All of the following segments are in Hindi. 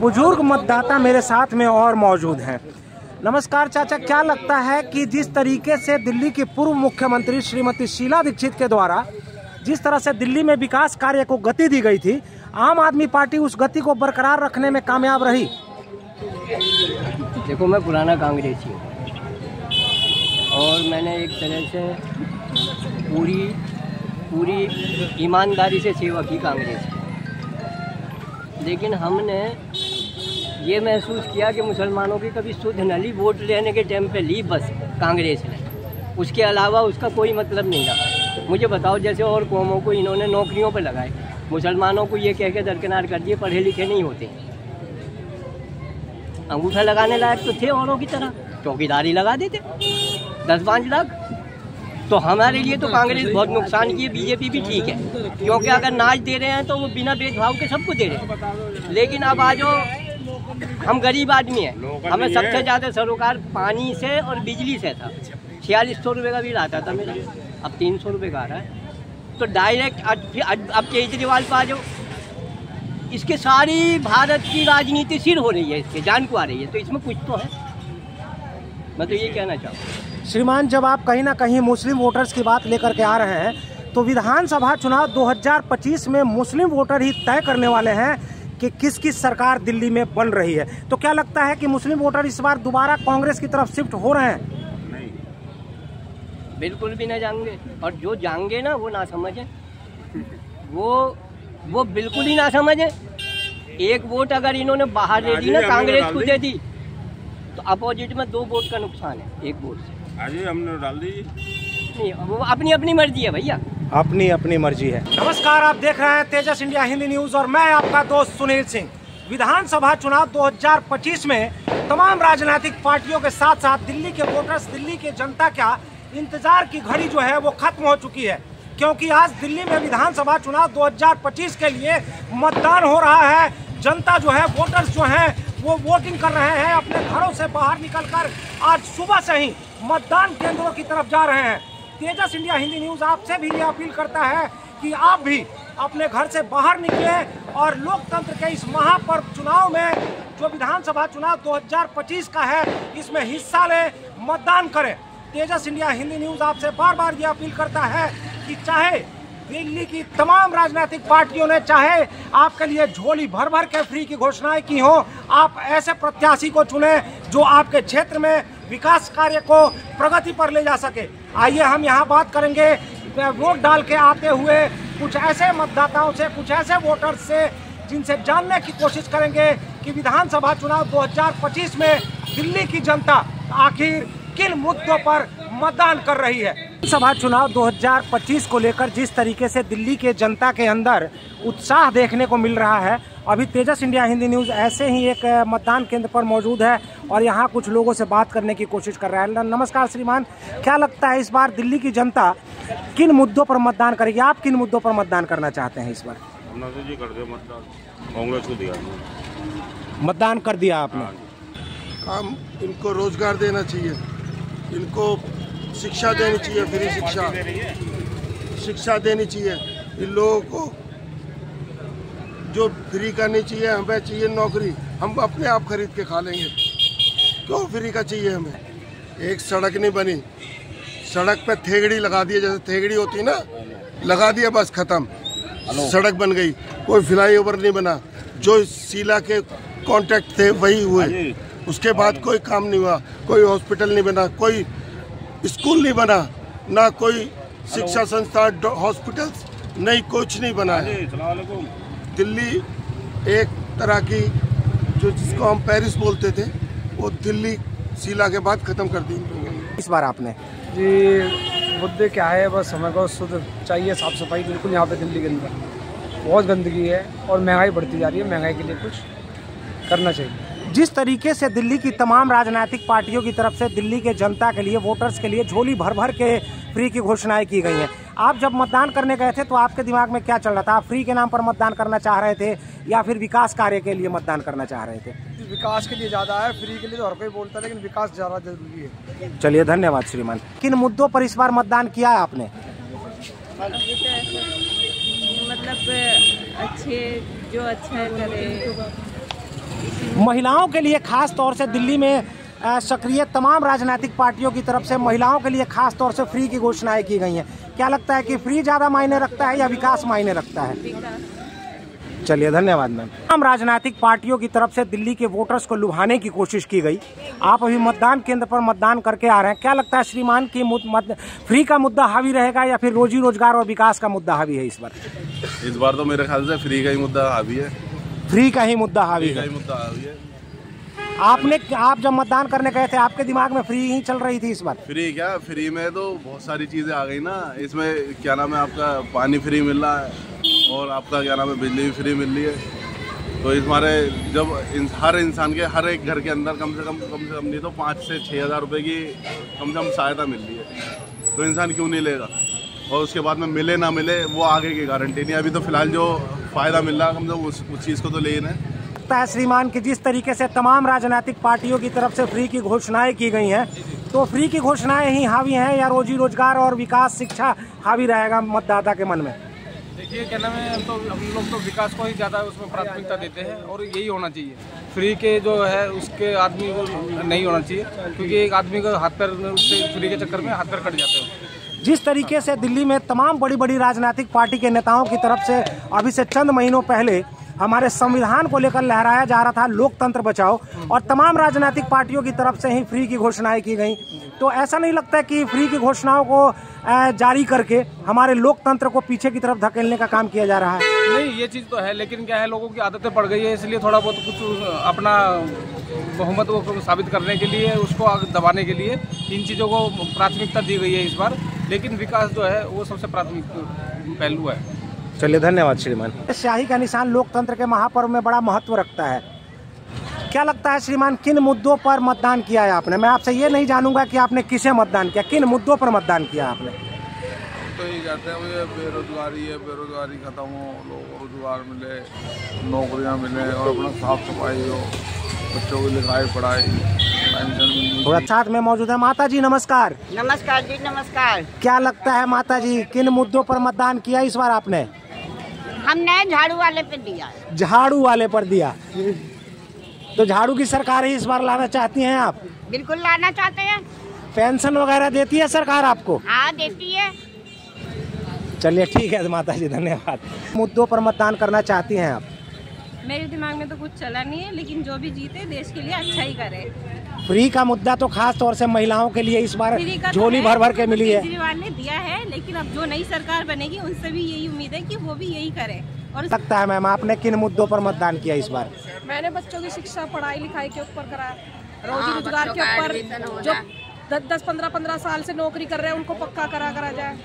बुजुर्ग मतदाता मेरे साथ में और मौजूद हैं। नमस्कार चाचा, क्या लगता है कि जिस तरीके से दिल्ली की पूर्व मुख्यमंत्री श्रीमती शीला दीक्षित के द्वारा जिस तरह से दिल्ली में विकास कार्य को गति दी गई थी, आम आदमी पार्टी उस गति को बरकरार रखने में कामयाब रही? देखो, मैं पुराना कांग्रेसी हूँ और मैंने एक तरह से पूरी ईमानदारी से सेवा की कांग्रेस की। लेकिन हमने ये महसूस किया कि मुसलमानों की कभी सुध न ली, वोट लेने के टाइम पे ली बस कांग्रेस ने, उसके अलावा उसका कोई मतलब नहीं रहा। मुझे बताओ, जैसे और कौमों को इन्होंने नौकरियों पे लगाए, मुसलमानों को ये कह के दरकिनार कर दिए पढ़े लिखे नहीं होते। अंगूठा लगाने लायक तो थे औरों की तरह, चौकीदारी लगा देते 10-5 लाख। तो हमारे लिए तो कांग्रेस बहुत नुकसान की है, बीजेपी भी ठीक है, क्योंकि अगर नाच दे रहे हैं तो वो बिना भेदभाव के सबको दे रहे हैं। लेकिन अब आज हम गरीब आदमी हैं, हमें सबसे ज़्यादा सरोकार पानी से और बिजली से था। 4600 रुपये का बिल आता था मेरा, अब 300 रुपये का आ रहा है। तो डायरेक्ट अब केजरीवाल पे आ जाओ, इसके सारी भारत की राजनीति सिर हो रही है, इसके जान को आ रही है, तो इसमें कुछ तो है। मैं तो ये कहना चाहूँ। श्रीमान, जब आप कहीं ना कहीं मुस्लिम वोटर्स की बात लेकर के आ रहे हैं, तो विधानसभा चुनाव 2025 में मुस्लिम वोटर ही तय करने वाले हैं कि किस किस सरकार दिल्ली में बन रही है। तो क्या लगता है कि मुस्लिम वोटर इस बार दोबारा कांग्रेस की तरफ शिफ्ट हो रहे हैं? नहीं, बिल्कुल भी नहीं जाएंगे। और जो जाएंगे ना वो ना समझे, वो बिल्कुल ही ना समझे। एक वोट अगर इन्होंने बाहर दे दी ना, कांग्रेस को दे दी, तो अपोजिट में 2 वोट का नुकसान है, 1 वोट से। आज हमने डाल दी नहीं, वो अपनी अपनी मर्जी है भैया, अपनी अपनी मर्जी है। नमस्कार, आप देख रहे हैं तेजस इंडिया हिंदी न्यूज और मैं आपका दोस्त सुनील सिंह। विधानसभा चुनाव 2025 में तमाम राजनीतिक पार्टियों के साथ साथ दिल्ली के वोटर्स, दिल्ली के जनता का इंतजार की घड़ी जो है वो खत्म हो चुकी है, क्योंकि आज दिल्ली में विधानसभा चुनाव 2025 के लिए मतदान हो रहा है। जनता जो है, वोटर्स जो हैं वो वोटिंग कर रहे हैं, अपने घरों से बाहर निकलकर आज सुबह से ही मतदान केंद्रों की तरफ जा रहे हैं। तेजस इंडिया हिंदी न्यूज आपसे भी ये अपील करता है कि आप भी अपने घर से बाहर निकलें और लोकतंत्र के इस महापर्व चुनाव में, जो विधानसभा चुनाव 2025 का है, इसमें हिस्सा लें, मतदान करें। तेजस इंडिया हिंदी न्यूज आपसे बार बार ये अपील करता है कि चाहे दिल्ली की तमाम राजनीतिक पार्टियों ने चाहे आपके लिए झोली भर भर के फ्री की घोषणाएं की हो, आप ऐसे प्रत्याशी को चुने जो आपके क्षेत्र में विकास कार्य को प्रगति पर ले जा सके। आइए हम यहाँ बात करेंगे वोट डाल के आते हुए कुछ ऐसे मतदाताओं से, कुछ ऐसे वोटर्स से, जिनसे जानने की कोशिश करेंगे कि विधानसभा चुनाव 2025 में दिल्ली की जनता आखिर किन मुद्दों पर मतदान कर रही है। विधानसभा चुनाव 2025 को लेकर जिस तरीके से दिल्ली के जनता के अंदर उत्साह देखने को मिल रहा है, अभी तेजस इंडिया हिंदी न्यूज़ ऐसे ही एक मतदान केंद्र पर मौजूद है और यहाँ कुछ लोगों से बात करने की कोशिश कर रहा है। नमस्कार श्रीमान, क्या लगता है इस बार दिल्ली की जनता किन मुद्दों पर मतदान करेगी? आप किन मुद्दों पर मतदान करना चाहते हैं इस बार? हमने तो जी कर दिया मतदान, कांग्रेस को दिया। मतदान कर दिया आपने? हम इनको रोजगार देना चाहिए, इनको शिक्षा देनी चाहिए, फ्री शिक्षा देनी चाहिए इन लोगों को, जो फ्री करनी चाहिए। हमें चाहिए नौकरी, हम अपने आप खरीद के खा लेंगे, क्यों फ्री का चाहिए हमें? एक सड़क नहीं बनी, सड़क पे थेगड़ी लगा दिए, जैसे थेगड़ी होती ना, लगा दिया बस खत्म, सड़क बन गई। कोई फ्लाईओवर नहीं बना, जो शीला के कॉन्ट्रैक्ट थे वही हुए, उसके बाद कोई काम नहीं हुआ। कोई हॉस्पिटल नहीं बना, कोई स्कूल नहीं बना, ना कोई शिक्षा संस्थान, हॉस्पिटल्स नहीं, कुछ नहीं बना है। दिल्ली एक तरह की, जो जिसको हम पेरिस बोलते थे, वो दिल्ली शीला के बाद खत्म कर दी इस बार आपने। जी मुद्दे क्या है, बस हमें को शुद्ध चाहिए, साफ सफाई। बिल्कुल यहाँ पे दिल्ली के अंदर बहुत गंदगी है और महंगाई बढ़ती जा रही है, महंगाई के लिए कुछ करना चाहिए। जिस तरीके से दिल्ली की तमाम राजनीतिक पार्टियों की तरफ से दिल्ली के जनता के लिए, वोटर्स के लिए झोली भर भर के फ्री की घोषणाएं की गई हैं, आप जब मतदान करने गए थे तो आपके दिमाग में क्या चल रहा था? आप फ्री के नाम पर मतदान करना चाह रहे थे या फिर विकास कार्य के लिए मतदान करना चाह रहे थे? विकास के लिए ज़्यादा है, फ्री के लिए तो हर कोई बोलता है, लेकिन विकास ज़्यादा जरूरी है। चलिए, धन्यवाद श्रीमान। किन मुद्दों पर इस बार मतदान किया है आपने? मतलब अच्छे, जो अच्छा करे महिलाओं के लिए खास तौर से दिल्ली में सक्रिय तमाम राजनीतिक पार्टियों की तरफ से महिलाओं के लिए खास तौर से फ्री की घोषणाएं की गई हैं। क्या लगता है कि फ्री ज़्यादा मायने रखता है या विकास मायने रखता है? चलिए, धन्यवाद मैम। तमाम राजनीतिक पार्टियों की तरफ से दिल्ली के वोटर्स को लुभाने की कोशिश की गई। आप अभी मतदान केंद्र पर मतदान करके आ रहे हैं, क्या लगता है श्रीमान की फ्री का मुद्दा हावी रहेगा या फिर रोजी रोजगार और विकास का मुद्दा हावी है इस बार? इस बार तो मेरे ख्याल से फ्री का ही मुद्दा हावी है। फ्री का ही मुद्दा हावी है। आप जब मतदान करने गए थे आपके दिमाग में फ्री ही चल रही थी इस बार? फ्री क्या, फ्री में तो बहुत सारी चीजें आ गई ना। इसमें क्या नाम है, आपका पानी फ्री मिल रहा है और आपका क्या नाम है, बिजली भी फ्री मिल रही है। तो इस मारे जब हर इंसान के हर एक घर के अंदर कम से कम नहीं तो 5 से 6 हज़ार रुपये की कम से कम सहायता मिल रही है, तो इंसान क्यों नहीं लेगा? और उसके बाद में मिले ना मिले वो आगे की गारंटी नहीं। अभी तो फिलहाल जो फ़ायदा मिल रहा है कम से कम उस चीज़ को तो ले ही नहीं। है श्रीमान की जिस तरीके से तमाम राजनीतिक पार्टियों की तरफ से फ्री की घोषणाएं की गई हैं, तो फ्री की घोषणाएं ही हावी हैं या रोजी रोजगार और विकास शिक्षा हावी रहेगा मतदाता के मन में? देखिए, क्या नाम है, हम लोग तो विकास को ही ज़्यादा उसमें प्राथमिकता देते हैं और यही होना चाहिए। फ्री के जो है उसके आदमी को नहीं होना चाहिए, क्योंकि एक आदमी का हाथ पैर उससे फ्री के चक्कर में हाथ पैर कट जाते हैं। जिस तरीके से दिल्ली में तमाम बड़ी बड़ी राजनीतिक पार्टी के नेताओं की तरफ से अभी से चंद महीनों पहले हमारे संविधान को लेकर लहराया जा रहा था लोकतंत्र बचाओ, और तमाम राजनीतिक पार्टियों की तरफ से ही फ्री की घोषणाएं की गई, तो ऐसा नहीं लगता कि फ्री की घोषणाओं को जारी करके हमारे लोकतंत्र को पीछे की तरफ धकेलने का काम किया जा रहा है? नहीं, ये चीज़ तो है, लेकिन क्या है, लोगों की आदतें पड़ गई है, इसलिए थोड़ा बहुत कुछ अपना बहुमत को साबित करने के लिए, उसको आगे दबाने के लिए इन चीज़ों को प्राथमिकता दी गई है इस बार। लेकिन विकास जो है वो सबसे प्राथमिक पहलू है। चलिए, धन्यवाद श्रीमान। शाही का निशान लोकतंत्र के महापर्व में बड़ा महत्व रखता है। क्या लगता है श्रीमान, किन मुद्दों पर मतदान किया है आपने? मैं आपसे ये नहीं जानूंगा कि आपने किसे मतदान किया, किन मुद्दों पर मतदान किया आपने? तो ये चाहते हैं मुझे बेरोजगारी है, बेरोजगारी खत्म हो, लोगों को रोजगार मिले, नौकरियां मिले और अपना साफ सफाई हो, बच्चों की लिखाई पढ़ाई, पेंशन। थोड़ा साथ में मौजूद है माता जी। नमस्कार। नमस्कार जी, नमस्कार। क्या लगता है माता जी, किन मुद्दों पर मतदान किया इस बार आपने? हमने झाड़ू वाले पे दिया। झाड़ू वाले पर दिया, तो झाड़ू की सरकार ही इस बार लाना चाहती हैं आप? बिल्कुल लाना चाहते हैं। पेंशन वगैरह देती है सरकार आपको? हाँ, देती है। चलिए, ठीक है माता जी, धन्यवाद। मुद्दों पर मतदान करना चाहती हैं आप? मेरे दिमाग में तो कुछ चला नहीं है, लेकिन जो भी जीते देश के लिए अच्छा ही करे। फ्री का मुद्दा तो खास तौर से महिलाओं के लिए इस बार झोली भर भर के मिली है। केजरीवाल ने दिया है, लेकिन अब जो नई सरकार बनेगी उनसे भी यही उम्मीद है कि वो भी यही करे। और लगता है मैम, आपने किन मुद्दों पर मतदान किया इस बार? मैंने बच्चों की शिक्षा, पढ़ाई लिखाई के ऊपर करा, रोजी रोजगार के ऊपर, जो 10-15 साल से नौकरी कर रहे हैं उनको पक्का करा जाए।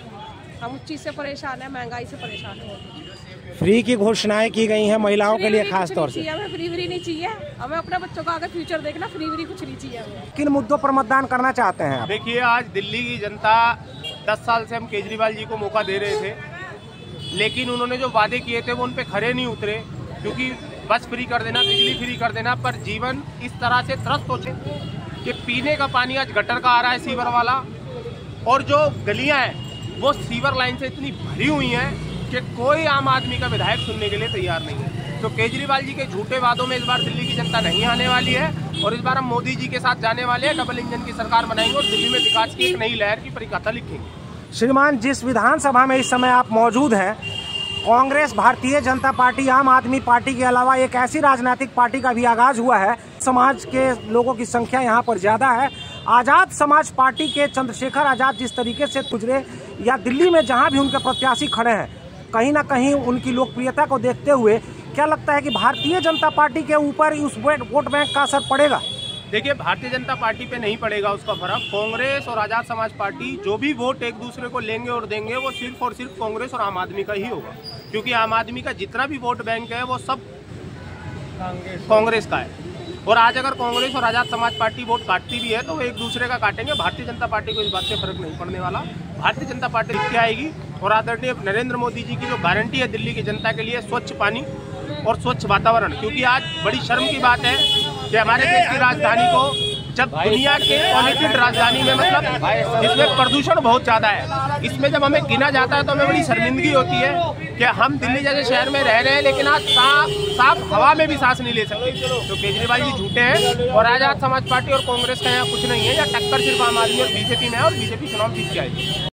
हम उस चीज़ से परेशान है, महंगाई से परेशान है। फ्री की घोषणाएं की गई हैं महिलाओं के लिए खास तौर से। हमें फ्री नहीं चाहिए, हमें अपने बच्चों का आगे फ्यूचर देखना, फ्री कुछ नहीं चाहिए हमें। किन मुद्दों पर मतदान करना चाहते हैं आप? देखिए, आज दिल्ली की जनता 10 साल से हम केजरीवाल जी को मौका दे रहे थे, लेकिन उन्होंने जो वादे किए थे वो उन पे खरे नहीं उतरे, क्योंकि बस फ्री कर देना, बिजली फ्री कर देना, पर जीवन इस तरह से त्रस्त हो चुके कि पीने का पानी आज गटर का आ रहा है, सीवर वाला, और जो गलियां हैं वो सीवर लाइन से इतनी भरी हुई हैं कि कोई आम आदमी का विधायक सुनने के लिए तैयार नहीं है। तो केजरीवाल जी के झूठे वादों में इस बार दिल्ली की जनता नहीं आने वाली है, और इस बार हम मोदी जी के साथ जाने वाले हैं, डबल इंजन की सरकार बनाएंगे और दिल्ली में विकास की एक नई लहर की परिकथा लिखेंगे। श्रीमान, जिस विधानसभा में इस समय आप मौजूद हैं, कांग्रेस, भारतीय जनता पार्टी, आम आदमी पार्टी के अलावा एक ऐसी राजनीतिक पार्टी का भी आगाज हुआ है। समाज के लोगों की संख्या यहाँ पर ज्यादा है। आजाद समाज पार्टी के चंद्रशेखर आजाद जिस तरीके से गुजरे, या दिल्ली में जहाँ भी उनके प्रत्याशी खड़े हैं, कहीं ना कहीं उनकी लोकप्रियता को देखते हुए क्या लगता है कि भारतीय जनता पार्टी के ऊपर उस वोट बैंक का असर पड़ेगा? देखिए, भारतीय जनता पार्टी पे नहीं पड़ेगा उसका फर्क। कांग्रेस और आजाद समाज पार्टी जो भी वोट एक दूसरे को लेंगे और देंगे, वो सिर्फ और सिर्फ कांग्रेस और आम आदमी का ही होगा, क्योंकि आम आदमी का जितना भी वोट बैंक है वो सब कांग्रेस का है। और आज अगर कांग्रेस और आजाद समाज पार्टी वोट काटती भी है तो वो एक दूसरे का काटेंगे। भारतीय जनता पार्टी को इस बात से फर्क नहीं पड़ने वाला। भारतीय जनता पार्टी जीत के आएगी, और आदरणीय नरेंद्र मोदी जी की जो गारंटी है दिल्ली की जनता के लिए, स्वच्छ पानी और स्वच्छ वातावरण, क्योंकि आज बड़ी शर्म की बात है कि हमारे देश की राजधानी को, जब दुनिया के पॉल्यूटेड राजधानी में, मतलब इसमें प्रदूषण बहुत ज़्यादा है, इसमें जब हमें गिना जाता है तो हमें बड़ी शर्मिंदगी होती है कि हम दिल्ली जैसे शहर में रह रहे हैं लेकिन आज साफ हवा में भी सांस नहीं ले सकते। तो केजरीवाल जी झूठे हैं और आजाद समाज पार्टी और कांग्रेस का यहाँ कुछ नहीं है। या टक्कर सिर्फ आम आदमी और बीजेपी में है और बीजेपी चुनाव जीत के आएगी।